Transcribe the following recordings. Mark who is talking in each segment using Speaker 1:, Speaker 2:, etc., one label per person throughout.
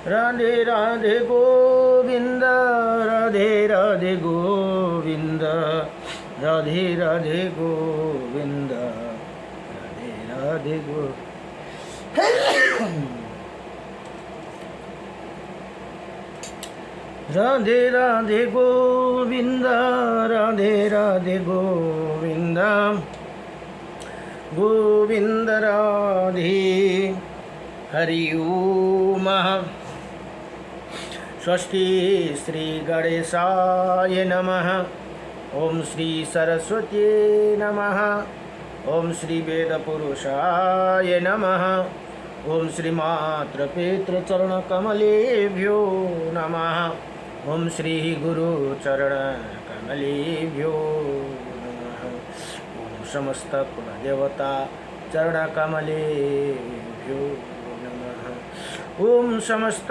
Speaker 1: राधे राधे गोविंद, राधे राधे गोविंद, राधे राधे गोविंद, राधे राधे राधे राधे गोविंद, राधे राधे गोविंद, गोविंद राधे। हरि ओम। स्वस्ति श्री गणेशाय नमः। ओम श्री सरस्वती नमः। ओम श्री वेदपुरुषाय नमः। ओम श्री मातृपितृचरणकमलेभ्यो नमः। ओम श्री गुरुचरणकमलेभ्यो नमः। ओम समस्त कुलदेवता चरणकमलेभ्यो नमः। ओम समस्त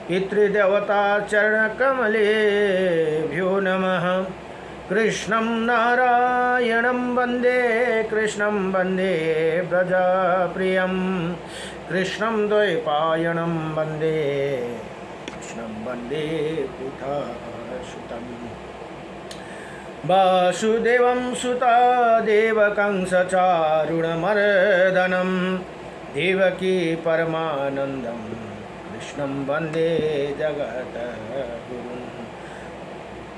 Speaker 1: पितृदेवता चरणकमलेभ्यो नमः। कृष्णं नारायणं वन्दे, कृष्णं वन्दे व्रजप्रियं, कृष्णं द्वैपायनं वन्दे, कृष्णं वन्दे पुत्रसुतं। वासुदेवं सुतदेवकं सचारुणमर्दनं, देवकी परमानन्दं, कृष्णं वन्दे जगद्गुरुम्।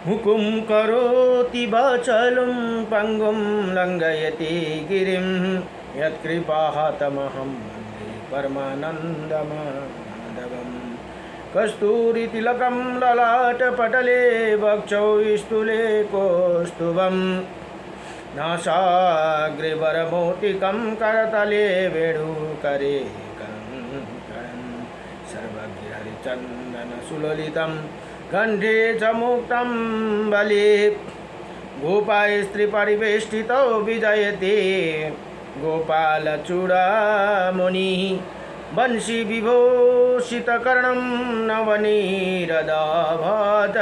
Speaker 1: मुकुं करोति वाचालं पङ्गुं लङ्घयति गिरिं, यत्कृपातमहं वन्दे परमानन्दमाधवम्। कस्तूरितिलकं ललाटपटले, वक्षौ स्थूले कौस्तुभं, नासाग्रे वरमौक्तिकं, करतले वेणुकरे कङ्कणं, सर्वज्ञ हरिचन्दनसुललितं, कंठे च मुक्तं बलि। गोपास्त्रीपरिवेष्टितो विजयते गोपालचूडामणिः, वंशी विभूषितकर्णं नवनीरदाभात,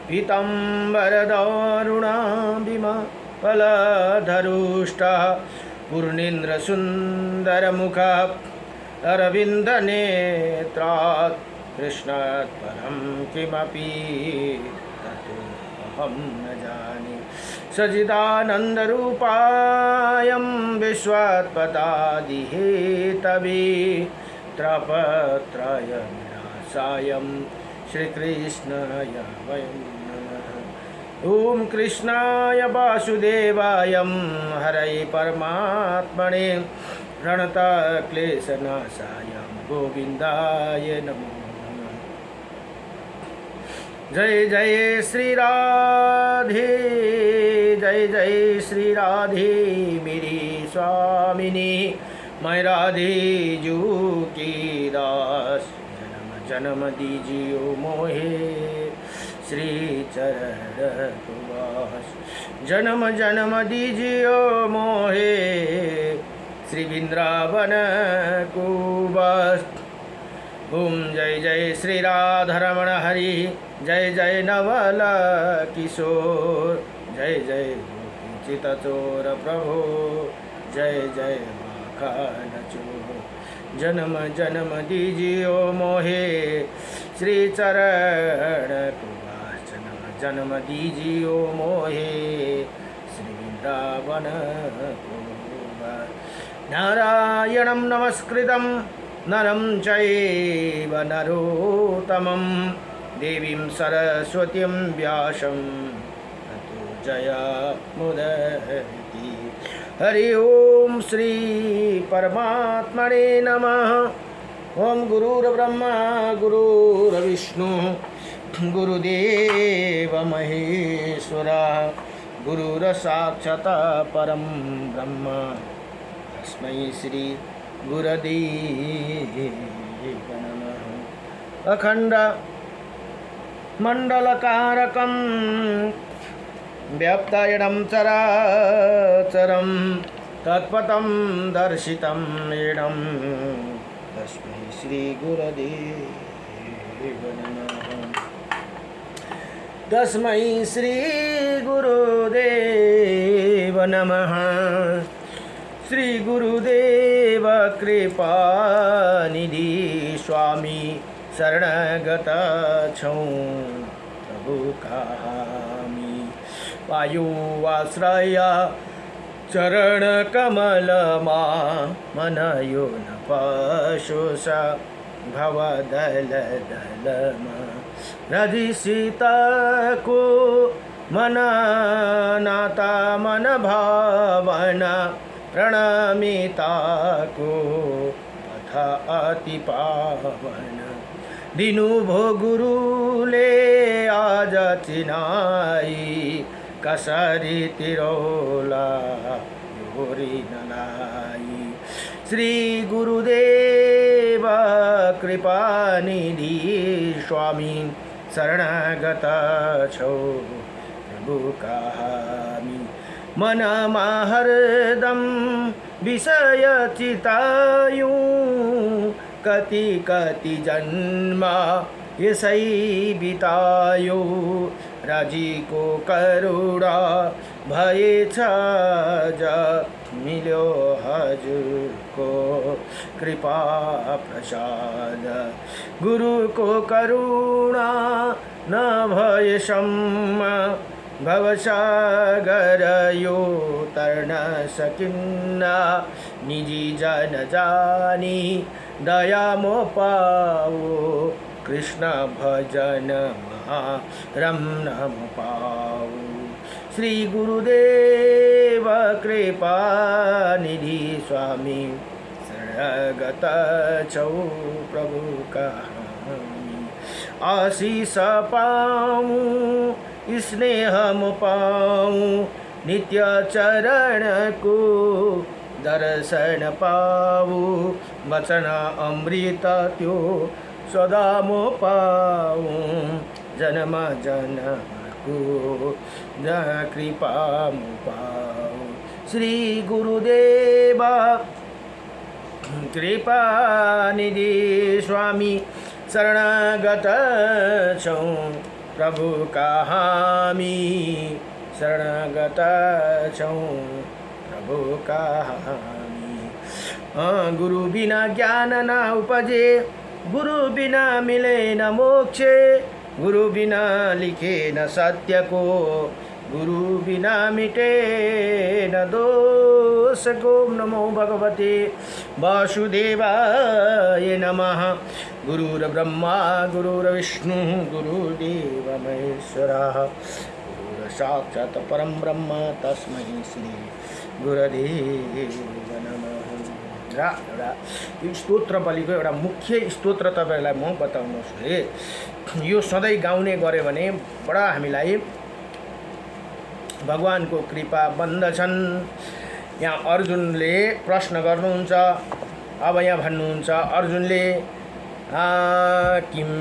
Speaker 1: पीताम्बरदारुणाभिमफलधरुष्टः, पूर्णेन्द्रसुन्दरमुखः, अरविन्दनेत्रात्, कृष्णात् परं किमपि तत्त्वमहं न जाने। सच्चिदानन्दरूपायं विश्वोत्पत्यादिहेतवे, त्रयविनाशायं श्रीकृष्णाय वयं नमः। ॐ कृष्णाय वासुदेवाय हरये परमात्मने, प्रणतक्लेशनाशाय गोविन्दाय नमो। जय जय श्री राधे, जय जय श्री राधे मेरी स्वामिनी, मैं राधे जू की दास। जन्म जन्म दीजियो मोहे श्री चरण वास, जन्म जन्म दीजियो मोहे श्री वृंदावन को बस। ओम जय जय श्री राधारमण हरि, जय जय नवल किशोर, जय जय चितचोर प्रभु, जय जय माखन चोर। जन्म जन्म दीजियो मोहे श्री चरण कुमार, जन्म जन्म दीजियो मोहे श्री वृंदावन कुमार। नारायणं नमस्कृतं नरं चैव नरोत्तमं, देवीं सरस्वतीं व्यासं ततो जयमुदीरयति। हरि ओम श्री परमात्मने नमः। ओम गुरुर्ब्रह्मा गुरुर्विष्णु गुरुदेव महेश्वरा, गुरुर्साक्षात् परं ब्रह्म, तस्मै श्री गुरुदेव नमः। अखंड मंडलकारकं व्याप्तायनं चराचरं, तत्पथं दर्शितं येनं, तस्मै श्री गुरुदेव नमः। तस्मै श्री गुरुदेव नमः। श्री गुरुदेव कृपानिधि स्वामी स्वामी शरणगत छौं प्रभु कहामी वायुवाश्रय चरण कमलमा मन यो न पशुष भवदल दलमा रजिसितको मन नाता मन भावना प्रणमिताको पथ अति पावन दिनु भो गुरुले आज चिनाई कसरी तिरौला योरी नलाई श्री गुरुदेव कृपानिधि स्वामी शरणगत छौ प्रभु कहामी मनमा हरदम विषय चितायूं कति कति जन्म यसै बितायो राजीको करुणा भएछ ज मिल्यो हजुरको कृपा प्रसाद गुरुको करुणा नभएसम्म भवसागर यो तर्न सकिन्न निजी जन जानी दया मो पाओ कृष्ण भजन रमण पाओ श्री गुरुदेव कृपा निधि स्वामी शरणगत छौ प्रभु कहामी आशीष पाऊं स्नेह पाऊं नित्य चरण को दर्शन पाऊं वचन अमृत त्यो सदा मो पाऊं जन्म जन्म को कृपा मो पाऊं श्री गुरुदेव कृपा निधि स्वामी शरणगत छौ प्रभु कहामी शरणगत छौ प्रभु कहामी गुरु बिना ज्ञान न उपजे गुरु बिना मिले न मोक्ष गुरु बिना लिखे न सत्य को गुरु बिना मिटे न दोष को नमो भगवते वासुदेवाय नमः गुरुर्ब्रह्मा गुरुर्विष्णु गुरुदेव महेश्वरः गुरुर्साक्षात् परं ब्रह्म तस्मै श्री गुरुदेव नमः। एउटा यो स्तोत्र बलिको एउटा मुख्य स्तोत्र तपाईहरुलाई म बताउनुछु है। यो सधैँ गाउने गरे भने बडा हामीलाई भगवानको कृपा बन्दछन्। यहाँ अर्जुनले प्रश्न गर्नुहुन्छ। अब यहाँ भन्नुहुन्छ अर्जुनले किं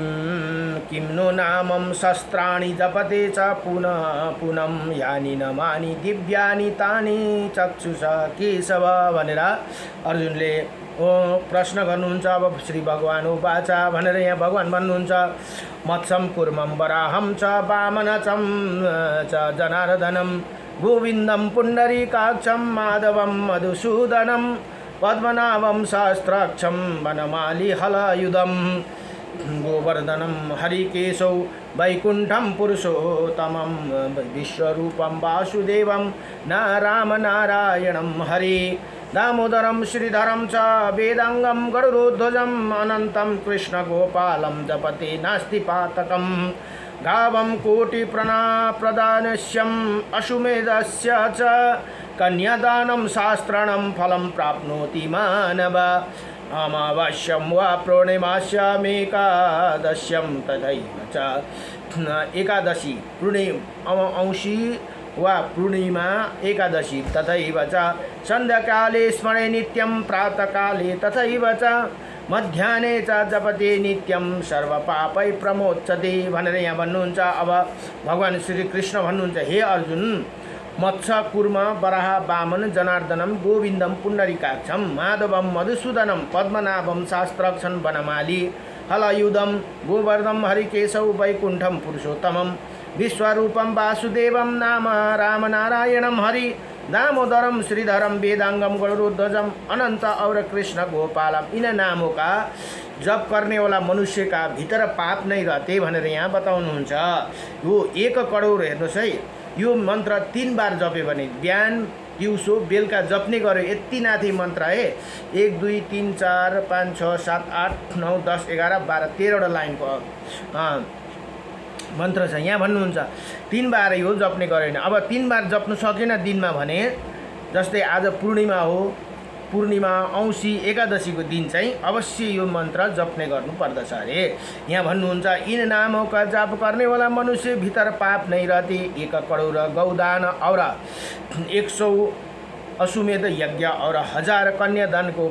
Speaker 1: किं नो नामं शस्त्राणि जपते च पुनः पुनम यानि नमानि दिव्यानि तानि चक्षुषा केशव भनेर अर्जुनले प्रश्न गर्नुहुन्छ। अब श्री भगवान उवाचा भनेर यहाँ भगवान भन्नुहुन्छ मत्सम कुर्मं वराहं च वामनचं च जनार्दनं गोविन्दं पुण्डरीकाक्षं माधवं मधुसूदनं पद्मनाभं सहस्राक्षं वनमाली हलायुधं गोवर्धनं हरिकेशौ वैकुण्ठं पुरुषोत्तमं विश्वरूपं वासुदेवं राम नारायणं हरि दामोदरं श्रीधरं च वेदांगं गरुडध्वजं अनन्तं कृष्णगोपालं जपते नास्ति पातकं गावं कोटिप्रदानस्यम् अश्वमेधस्य च कन्यादानं शास्त्राणं फलं प्राप्नोति मानव अमावास्यं वा पूर्णिमास्यामेकादश्यं तथैव च एकादशी औंसी वा पूर्णिमा एकादशी तथैव च सन्ध्याकाले स्मरे नित्यं प्रातःकाले तथैव च मध्याह्ने च जपते नित्यं सर्वपापै प्रमोच्यते भनेर यहाँ भन्नुहुन्छ। अब भगवान श्री कृष्ण भन्नुहुन्छ हे अर्जुन मत्स्य कुर्म वराह वामन जनार्दनम गोविन्दम पुण्डरीकाक्षं माधवं मधुसूदनं पद्मनाभं शास्त्राक्षं वनमाली हलायुधं गोवर्धनं हरिकेशौ वैकुण्ठं पुरुषोत्तमं विश्वरूपं वासुदेवं नाम राम नारायणं हरि दामोदरम श्रीधरम वेदांगम गरुड़ध्वजम अनंत और कृष्ण गोपालम। इन नामों का जप करने वाला मनुष्य का भित्र पाप नहीं रहते भनेर यहाँ बताउनुहुन्छ। यो 1 करोड हेर्नुहोस् है, यो मन्त्र 3 बार जप्यो भने बिहान दिउँसो बेलुका जप्ने गर्यो, यति नाथी मन्त्र है। 1 2 3 4 5 6 7 8 9 10 11 12 13वटा लाइनको मन्त्र छ। यहाँ भन्नुहुन्छ 3 बार यो जप्ने गरेन। अब 3 बार जप्नु सकेन दिनमा भने, जस्तै आज पूर्णिमा हो, पूर्णिमा औँसी एकादशीको दिन चाहिँ अवश्य यो मन्त्र जप्ने गर्नुपर्दछ अरे। यहाँ भन्नुहुन्छ इन नामों का जाप करने वाला मनुष्य भीतर पाप नहीं रहते, 1 करोड गौदान और 100 अश्वमेध यज्ञ और 1000 कन्यादान को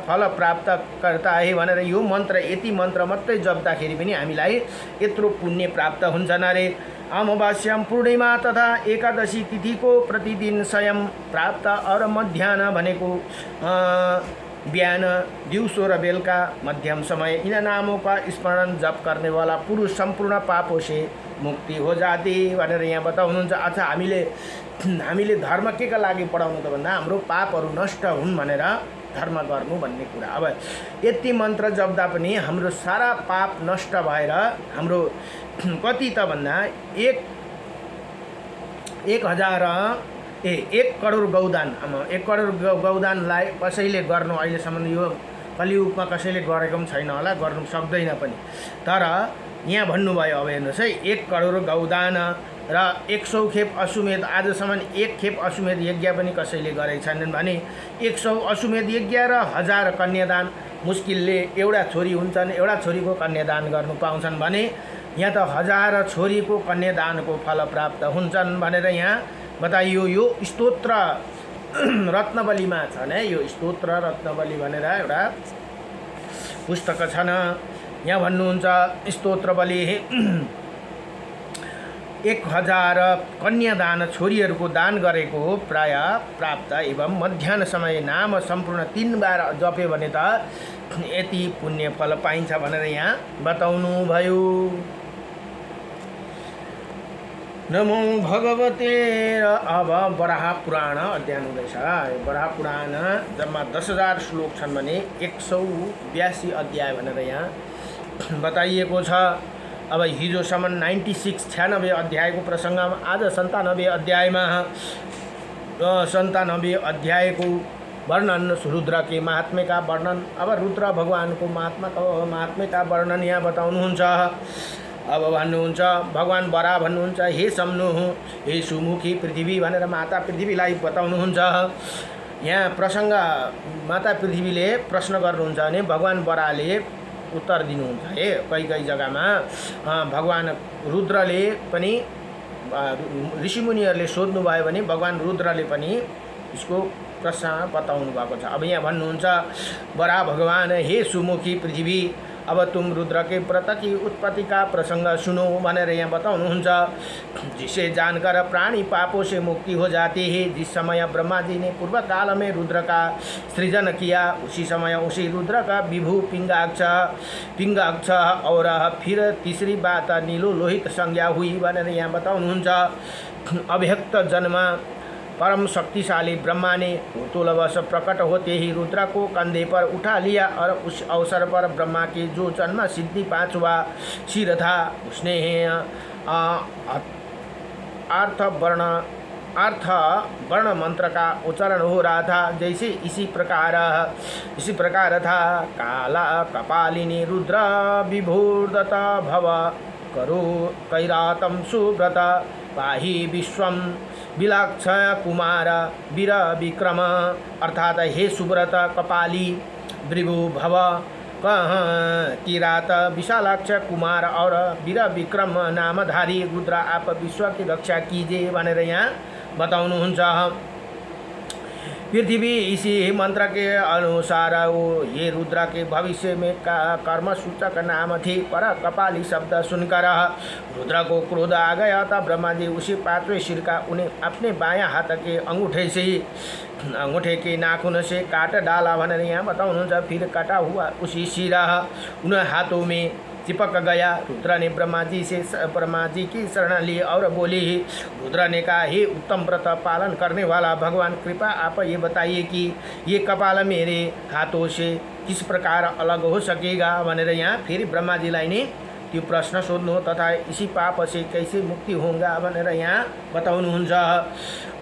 Speaker 1: फल प्राप्त करता है भनेर यो मन्त्र, यति मन्त्र मात्रै जप्दाखेरि पनि हामीलाई यत्रो पुण्य प्राप्त हुन्छन् अरे। अमावास्याम पूर्णिमा तथा एकादशी तिथि को प्रतिदिन स्वयं प्राप्त और मध्याह्न भनेको बिहान दिउँसो र बेलुका मध्यम समय इन नामों का स्मरण जप करने वाला पुरुष संपूर्ण पापों से मुक्ति हो जाती भनेर यहाँ बताउनुहुन्छ। अच्छा, हामीले धर्म के का लागि पढाउनु त भन्दा हाम्रो पापहरू नष्ट हुन् भनेर धर्म गर्नु भन्ने कुरा। अब यति मन्त्र जप्दा पनि हाम्रो सारा पाप नष्ट भएर हाम्रो कति त भन्दा 1 करोड गौदान, 1 करोड गौदानलाई कसैले गर्नु अहिलेसम्म यो कलियुगमा कसैले गरेको पनि छैन होला, गर्नु सक्दैन पनि। तर यहाँ भन्नुभयो, अब हेर्नुहोस् है, 1 करोड गौदान र 100 खेप अश्वमेध, आजसम्म 1 खेप अश्वमेध यज्ञ पनि कसैले गरेका छैनन् भने 100 अश्वमेध यज्ञ र 1000 कन्यादान, मुस्किलले एउटा छोरी हुन्छन्, एउटा छोरीको कन्यादान गर्नु पाउँछन् भने यहाँ त 1000 छोरीको कन्यादानको फल प्राप्त हुन्छन् भनेर यहाँ बताइयो। यो स्तोत्र रत्नबलीमा छ नै, यो स्तोत्र रत्नबली भनेर एउटा पुस्तक छन्। यहाँ भन्नुहुन्छ स्तोत्र बलि 1000 कन्यादान छोरीहरूको दान गरेको प्राय प्राप्त एवं मध्याह्न समय नाम सम्पूर्ण 3 बार जप्यो भने त यति पुण्य फल पाइन्छ भनेर यहाँ बताउनु भयो। नमो भगवते। र अब वराह पुराण अध्ययन हुँदैछ। वराह पुराण जम्मा 10,000 श्लोक छन् भने 182 अध्याय भनेर यहाँ बताइएको छ। अब हिजोसम्म 96 अध्यायको प्रसङ्गमा आज 97 अध्यायमा 97 अध्यायको वर्णन, रुद्र के महात्म्य का वर्णन। अब रुद्र भगवान को महात्म्य का वर्णन यहाँ बताउनुहुन्छ। अब भन्नुहुन्छ भगवान वराह भन्नुहुन्छ हे सम्नु, हे सुमुखी पृथ्वी भनेर माता पृथ्वीलाई बताउनुहुन्छ। यहाँ प्रसङ्ग माता पृथ्वीले प्रश्न गर्नुहुन्छ भने भगवान वराहले उत्तर दिनुहुन्छ है। कई जग्गामा भगवान रुद्रले पनि ऋषिमुनिहरूले सोध्नु भयो भने भगवान रुद्रले पनि इसको प्रश्न बताउनु भएको छ। अब यहाँ भन्नुहुन्छ वराह भगवान हे सुमुखी पृथ्वी, अब तुम रुद्र के व्रत की उत्पत्ति का प्रसंग सुनो भनेर यहाँ बताउनुहुन्छ। जिसे जानकर प्राणी पापों से मुक्ति हो जाती है। जिस समय ब्रह्मा जी ने पूर्व काल में रुद्र का सृजन किया, उसी समय उसी रुद्र का विभु पिंगाक्ष और फिर तीसरी बात नीलो लोहित संज्ञा हुई भनेर यहाँ बताउनुहुन्छ। अव्यक्त जन्म परम शक्तिशाली ब्रह्मा ने भूतोलवश प्रकट होते ही रुद्र को कंधे पर उठा लिया और उस अवसर पर ब्रह्मा के जो जन्म सिद्धि 5वां सिर था, उसने अर्थ वर्ण मंत्र का उच्चारण हो रहा था। जैसे इसी प्रकार था। काला कपालिनी रुद्र विभूर्दत भव करो कैरातम सुव्रत पाहि विश्वम बिलाक्ष कुमार वीर विक्रम। अर्थात हे सुव्रत कपाली भृगु भव किरात विशालाक्ष कुमार और वीर विक्रम नामधारी रुद्र आप विश्व की रक्षा कीजिए भनेर यहाँ बताउनुहुन्छ। पृथ्वी इसी मंत्र के अनुसार वो ये रुद्र के भविष्य में कर्म सूचक नाम थे। पर कपाली शब्द सुनकर रुद्र को क्रोध आ गया था। ब्रह्मा जी उसी 5वें सिर का उन्हें अपने बायां हाथ के अंगूठे के नाखून से काट डाला भनेर यहाँ बताउनुहुन्छ। फिर कटा हुआ उसी सिर उन हाथों में चिपक गया। रुद्र ने ब्रह्मा जी की शरण ली और बोली। रुद्र ने कहा हे उत्तम व्रत पालन करने वाला भगवान, कृपा आप ये बताइए कि ये कपाल मेरे हाथों से किस प्रकार अलग हो सकेगा भनेर यहाँ फेरि ब्रह्माजीलाई नै त्यो प्रश्न सोध्नु हो, तथा इसी पाप से कैसे मुक्ति होगा भनेर यहाँ बताउनुहुन्छ।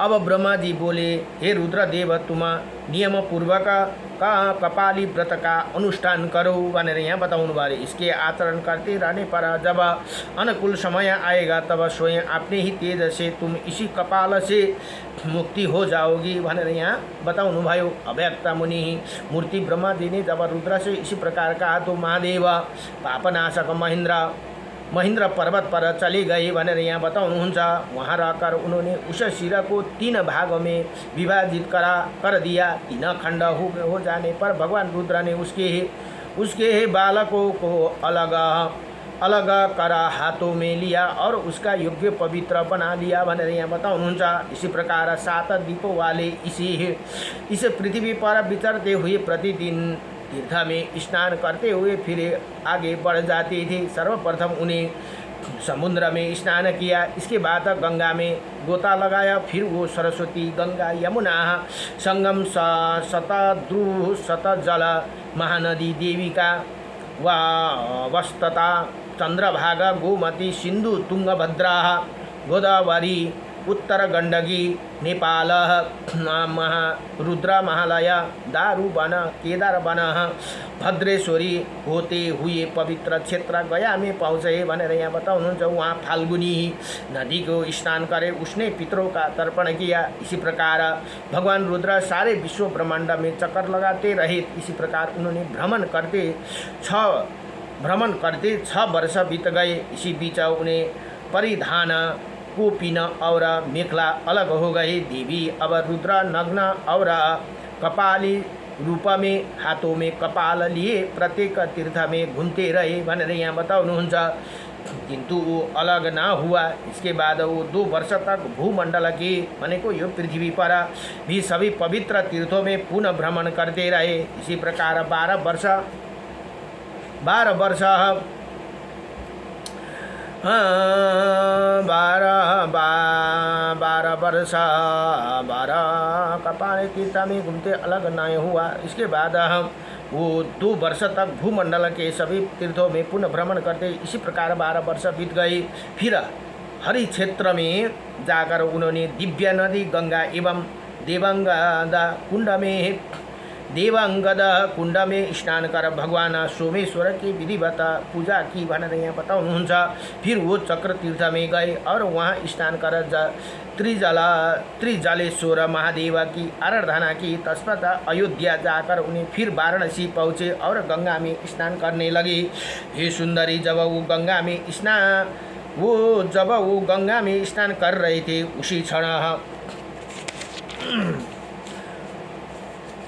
Speaker 1: अब ब्रह्मा जी बोले, हे रुद्रदेव, तुम नियमपूर्वक कपाली व्रत का अनुष्ठान करो भनेर यहाँ बताउनु भयो। इसके आचरण करते रहने पर जब अनुकूल समय आएगा तब स्वयं अपने ही तेज से तुम इसी कपाल से मुक्ति हो जाओगी भनेर यहाँ बताउनु भयो। अव्यक्त मुनि मूर्ति ब्रह्मा जी ने जब रुद्र से इसी प्रकार कहा तो महादेव पापनाशक महेंद्र पर्वत पर चले गए भनेर यहाँ बताउनुहुन्छ। वहाँ रहकर उन्होंने उस सिर को 3 भागों में विभाजित कर दिया। 3 खंड हो जाने पर भगवान रुद्र ने उसके बालकों को अलग कर हाथों में लिया और उसका योग्य पवित्र बना दिया भनेर यहाँ बताउनुहुन्छ। इसी प्रकार 7 दीपों वाले इस पृथ्वी पर विचरते हुए प्रतिदिन तीर्थ में स्नान करते हुए फिर आगे बढ़ जाते थे। सर्वप्रथम उन्हें समुद्र में स्नान किया, इसके बाद गंगा में गोता लगाया, फिर वो सरस्वती, गंगा, यमुना, संगम, शतद्रु, शतजल, महानदी, देविका, वस्तता, चंद्रभागा, गोमती, सिंधु, तुंगभद्रा, गोदावरी, उत्तर गंडकी, नेपाल, रुद्र, महालय, दारुवन, केदारवन, भद्रेश्वरी होते हुए पवित्र क्षेत्र गया में पहुँचे भनेर यहाँ बताउनुहुन्छ। वहाँ फाल्गुनी नदी को स्नान करे, उसने पितरों का तर्पण किया। इसी प्रकार भगवान रुद्र सारे विश्व ब्रह्मांड में चक्कर लगाते रहे। इसी प्रकार उन्होंने भ्रमण करते 6 वर्ष बीत गए। इसी बीच उन्हें परिधान को पीना और मेखला अलग हो गए। देवी अब रुद्र नग्न और कपाली रूप में हाथों में कपाल लिए प्रत्येक तीर्थ में घूमते रहे भनेर यहाँ बताउनुहुन्छ। किंतु वो अलग ना हुआ। इसके बाद वो 2 वर्ष तक भूमंडल के भनेको यो पृथ्वी पर भी सभी पवित्र तीर्थों में पुनः भ्रमण करते रहे। इसी प्रकार 12 वर्ष 12 कपाल तीर्थ में घूमते अलग नहीं हुआ। इसके बाद वो 2 वर्ष तक भूमंडल के सभी तीर्थों में पुनः भ्रमण करते। इसी प्रकार 12 वर्ष बीत गए। फिर हरि क्षेत्र में जाकर उन्होंने दिव्य नदी गंगा एवं देवांगद कुंड में स्नान कर भगवान सोमेश्वर की विधिवत पूजा की भनेर यहाँ बताउनुहुन्छ। फिर वो चक्र तीर्थ में गए और वहाँ स्नान कर त्रिजलेश्वर महादेव की आराधना की। तत्पश्चात अयोध्या जाकर उन्हें फिर वाराणसी पहुँचे और गंगा में स्नान करने लगे। हे सुंदरी, जब वो गंगा में स्नान कर रहे थे उसी क्षण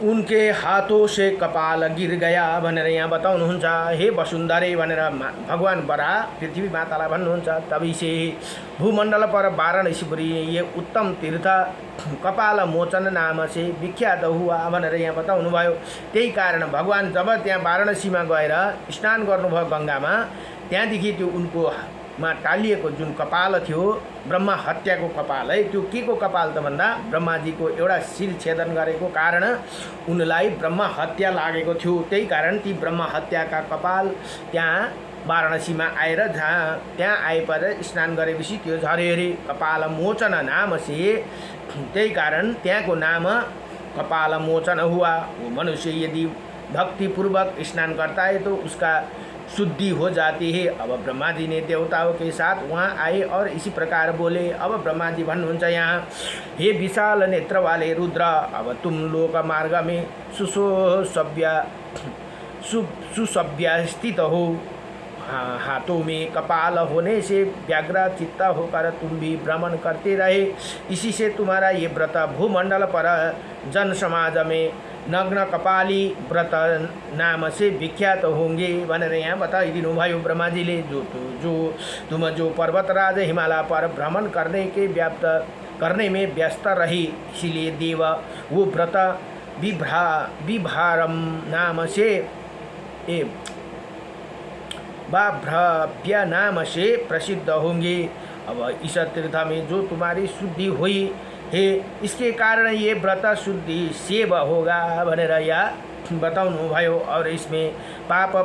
Speaker 1: उनके हाथों से कपाल गिर गया भनेर यहाँ बताउनुहुन्छ। हे वसुन्धरे भनेर भगवान बरा पृथ्वी मातालाई भन्नुहुन्छ। तभी से भूमंडल पर वाराणसीपुरी ये उत्तम तीर्थ कपाल मोचन नाम से विख्यात हुआ भनेर यहाँ बताउनु भयो। त्यही कारण भगवान जब त्यहाँ वाराणसीमा गएर स्नान गर्नुभयो गंगामा, त्यहाँदेखि त्यो उनको मा टालिएको जुन कपाल थियो ब्रह्मा हत्याको कपाल है, त्यो के को कपाल त भन्दा ब्रह्माजीको एउटा शिर छेदन गरेको कारण उनलाई ब्रह्मा हत्या लागेको थियो। त्यही कारण ती ब्रह्मा हत्याका कपाल त्यहाँ वाराणसीमा आएर त्यहाँ आएपछि स्नान गरेपछि त्यो झरे अरे कपाल मोचन नाम से। त्यही कारण त्यहाँको नाम कपाल मोचन हुआ। वो मनुष्य यदि भक्तिपूर्वक स्नान करता है तो उसका शुद्धि हो जाती है। अब ब्रह्मा जी ने देवताओं के साथ वहाँ आए और इसी प्रकार बोले। अब ब्रह्मा जी भन्नुहुन्छ यहाँ, हे विशाल नेत्र वाले रुद्र, अब तुम लोक मार्ग में सुसभ्य स्थित हो। हाथों में कपाल होने से व्याग्र चित्त होकर तुम भी भ्रमण करते रहे। इसी से तुम्हारा ये व्रत भूमंडल पर जन समाज में नग्न कपाली व्रत नाम से विख्यात होंगे भनेर यहाँ बताइदिनु भयो ब्रह्माजीले। तुम जो पर्वतराज हिमालय पर भ्रमण करने में व्यस्त रही, इसीलिए देव वो व्रत विभारम नाम से भ्रव्य नाम से प्रसिद्ध होंगे। अब इस तीर्थ में जो तुम्हारी शुद्धि हुई है, इसके कारण ये व्रत शुद्धि सेव होगा भनेर यहाँ बताउनुभयो और इसमें पाप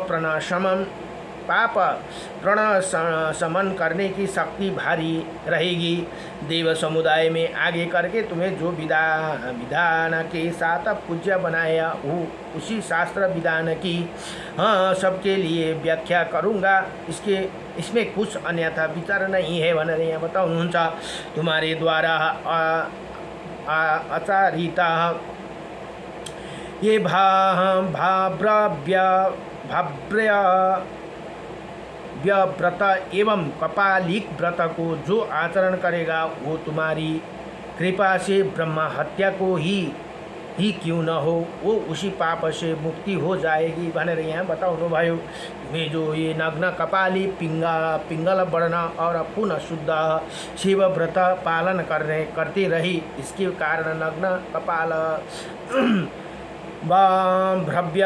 Speaker 1: प्रणशमन करने की शक्ति भारी रहेगी। देव समुदाय में आगे करके तुम्हें जो विधान के साथ पूज्य बनाया हो उसी शास्त्र विधान की सबके लिए व्याख्या करूँगा। इसमें कुछ अन्यथा विचार नहीं है भनेर यहाँ बताउनुहुन्छ। तुम्हारे द्वारा आचारिता ये व्रत एवं कपालिक व्रत को जो आचरण करेगा वो तुम्हारी कृपा से ब्रह्म हत्या को ही क्यों न हो वो उसी पाप से मुक्ति हो जाएगी भनेर यहाँ बताउनुभयो। में जो ये नग्न कपाली पिंगल वर्ण और पुनः शुद्ध शिव व्रत पालन करती रही, इसके कारण नग्न कपाल भव्य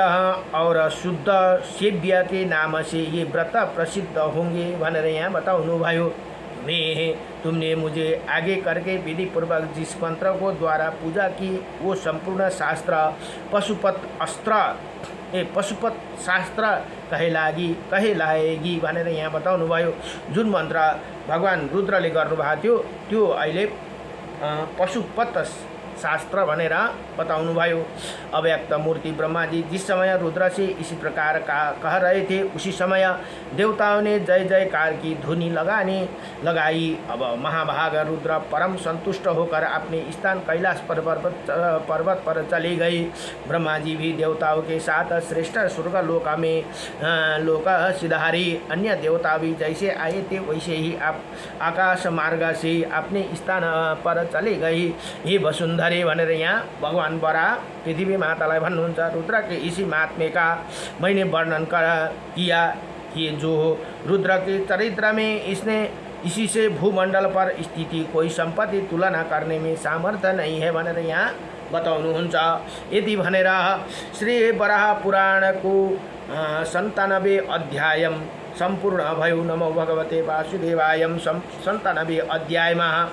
Speaker 1: और शुद्ध सेव्य के नाम से ये व्रत प्रसिद्ध होंगे भनेर यहाँ बताउनुभयो। तुमने मुझे आगे करके विधि पूर्वक जिस मंत्र को द्वारा पूजा की वो संपूर्ण शास्त्र पशुपत शास्त्र कहलाएगी भनेर यहाँ बताउनुभयो। जुन मन्त्र भगवान रुद्रले गर्नुभएको थियो त्यो अहिले पशुपत शास्त्र भनेर बताउनुभयो। अव्यक्त मूर्ति ब्रह्मा जी जिस समय रुद्र से इसी प्रकार का कह रहे थे उसी समय देवताओं ने जय जयकार की धुनी लगाई। अब महाभाग रुद्र परम संतुष्ट होकर अपने स्थान कैलाश पर्वत पर चले गए। ब्रह्मा जी भी देवताओं के साथ श्रेष्ठ स्वर्ग लोक सिधारी अन्य देवता भी जैसे आए थे वैसे ही आप आकाश मार्ग से अपने स्थान पर चले गए। हे वसुंधरा भनेर यहाँ भगवान बरा पृथ्वी मातालाई भन्नुहुन्छ। रुद्र के इसी महात्म्य का मैंने वर्णन किया कि जो रुद्र के चरित्र में इसने इसी से भूमंडल पर स्थिति कोई संपत्ति तुलना करने में सामर्थ्य नहीं है भनेर यहाँ बताउनुहुन्छ। यदि भनेर श्री वराह पुराण को 97 अध्याय संपूर्ण भयो। नमो भगवते वासुदेवाय। 97 अध्यायमा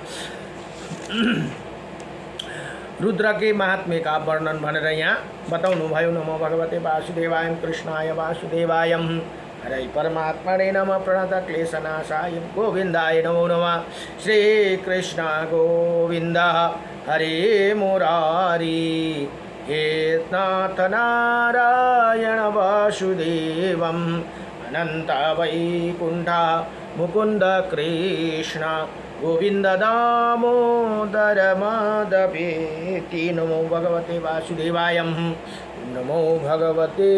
Speaker 1: रुद्र के महात्म्य का वर्णन भनेर यहाँ बताउनुभयो। नमो भगवते वासुदेवाय कृष्णाय वासुदेवाय हरे परमात्मने नमः प्रणत क्लेशनाशाय गोविंदाय नमो नमः। श्री कृष्ण गोविंद हरे मुरारी हे नाथ नारायण वासुदेवम् अनंत वैकुंठ मुकुंद कृष्ण गोविंद दामोदर माधवेति। नमो भगवते वासुदेवाय। नमो भगवते